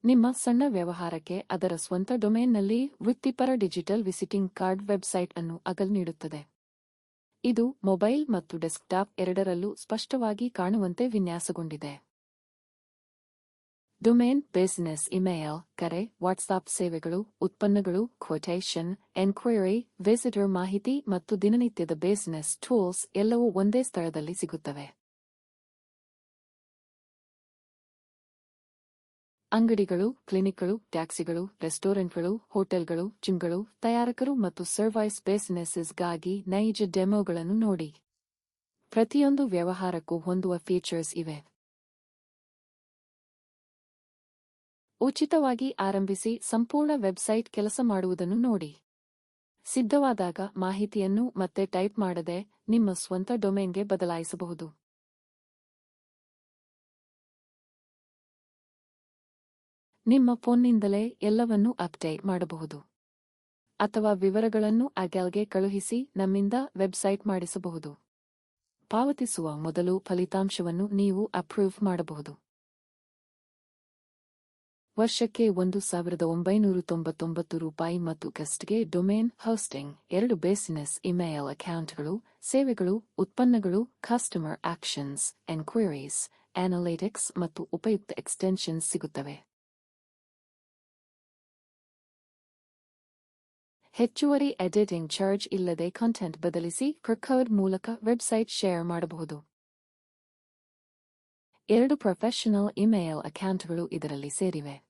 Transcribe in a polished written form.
ನಿಮ್ಮ ಸಣ್ಣ ವ್ಯವಹಾರಕ್ಕೆ ಅದರ ಸ್ವಂತ ಡೊಮೇನ್ನಲ್ಲಿ ವೃತ್ತಿಪರ ಡಿಜಿಟಲ್ ವಿಸಿಟಿಂಗ್ ಕಾರ್ಡ್ ವೆಬ್ಸೈಟ್ ಅನ್ನು ನೀಡುತ್ತದೆ. ಇದು ಮೊಬೈಲ್ ಮತ್ತು ಡೆಸ್ಕ್ಟಾಪ್ ಎರಡರಲ್ಲೂ ಸ್ಪಷ್ಟವಾಗಿ ಕಾಣುವಂತೆ ವಿನ್ಯಾಸಗೊಂಡಿದೆ. ಡೊಮೇನ್, ಬಿಸಿನೆಸ್ ಇಮೇಲ್, ಕರೆ, ವಾಟ್ಸಾಪ್ ಸೇವೆಗಳು, ಉತ್ಪನ್ನಗಳು, ಕ್ವೊಟೇಷನ್, ಎನ್ಕ್ವೈರಿ, ವಿಸಿಟರ್ ಮಾಹಿತಿ ಮತ್ತು ದಿನನಿತ್ಯದ ಬಿಸಿನೆಸ್ ಟೂಲ್ಸ್ ಎಲ್ಲವೂ ಒಂದೇ ಸ್ಥಳದಲ್ಲಿ ಸಿಗುತ್ತವೆ. ಅಂಗಡಿಗಳು, ಕ್ಲಿನಿಕ್ಗಳು, ಟ್ಯಾಕ್ಸಿಗಳು, ರೆಸ್ಟೋರೆಂಟ್ಗಳು, ಹೋಟೆಲ್ಗಳು, ಜಿಮ್ಗಳು, ತಯಾರಕರು ಮತ್ತು ಸರ್ವೈಸ್ ಬಿಸಿನೆಸ್ಗಾಗಿ ನೈಜ ಡೆಮೊಗಳನ್ನು ನೋಡಿ. ಪ್ರತಿಯೊಂದು ವ್ಯವಹಾರಕ್ಕೂ ಹೊಂದುವ ಫೀಚರ್ಸ್ ಇವೆ. ಉಚಿತವಾಗಿ ಆರಂಭಿಸಿ ಸಂಪೂರ್ಣ ವೆಬ್ಸೈಟ್ ಕೆಲಸ ಮಾಡುವುದನ್ನು ನೋಡಿ. ಸಿದ್ಧವಾದಾಗ ಮಾಹಿತಿಯನ್ನು ಮತ್ತೆ ಟೈಪ್ ಮಾಡದೆ ನಿಮ್ಮ ಸ್ವಂತ ಡೊಮೇನ್ಗೆ ಬದಲಾಯಿಸಬಹುದು. ನಿಮ್ಮ ಫೋನ್ನಿಂದಲೇ ಎಲ್ಲವನ್ನೂ ಅಪ್ಡೇಟ್ ಮಾಡಬಹುದು. ಅಥವಾ ವಿವರಗಳನ್ನು ಅಗಲ್ಗೆ ಕಳುಹಿಸಿ ನಮ್ಮಿಂದ ವೆಬ್ಸೈಟ್ ಮಾಡಿಸಬಹುದು. ಪಾವತಿಸುವ ಮೊದಲು ಫಲಿತಾಂಶವನ್ನು ನೀವು ಅಪ್ರೂವ್ ಮಾಡಬಹುದು. ವರ್ಷಕ್ಕೆ $1,999 ಮತ್ತು ಗೆಸ್ಟ್ಗೆ ಡೊಮೇನ್ ಹೋಸ್ಟಿಂಗ್, 2 ಬಿಸಿನೆಸ್ ಇಮೇಲ್ ಅಕೌಂಟ್ಗಳು, ಸೇವೆಗಳು, ಉತ್ಪನ್ನಗಳು, ಕಸ್ಟಮರ್ ಆಕ್ಷನ್ಸ್, ಎನ್ಕ್ವೈರೀಸ್, ಅನಾಲಿಟಿಕ್ಸ್ ಮತ್ತು ಉಪಯುಕ್ತ ಎಕ್ಸ್ಟೆನ್ಷನ್ಸ್ ಸಿಗುತ್ತವೆ. ಹೆಚ್ಚುವರಿ ಎಡಿಟಿಂಗ್ ಚಾರ್ಜ್ ಇಲ್ಲದೆ ಕಂಟೆಂಟ್ ಬದಲಿಸಿ ಕೋಡ್ ಮೂಲಕ ವೆಬ್ಸೈಟ್ ಶೇರ್ ಮಾಡಬಹುದು. 2 ಪ್ರೊಫೆಷನಲ್ ಇಮೇಲ್ ಅಕೌಂಟ್ಗಳು ಇದರಲ್ಲಿ ಸೇರಿವೆ.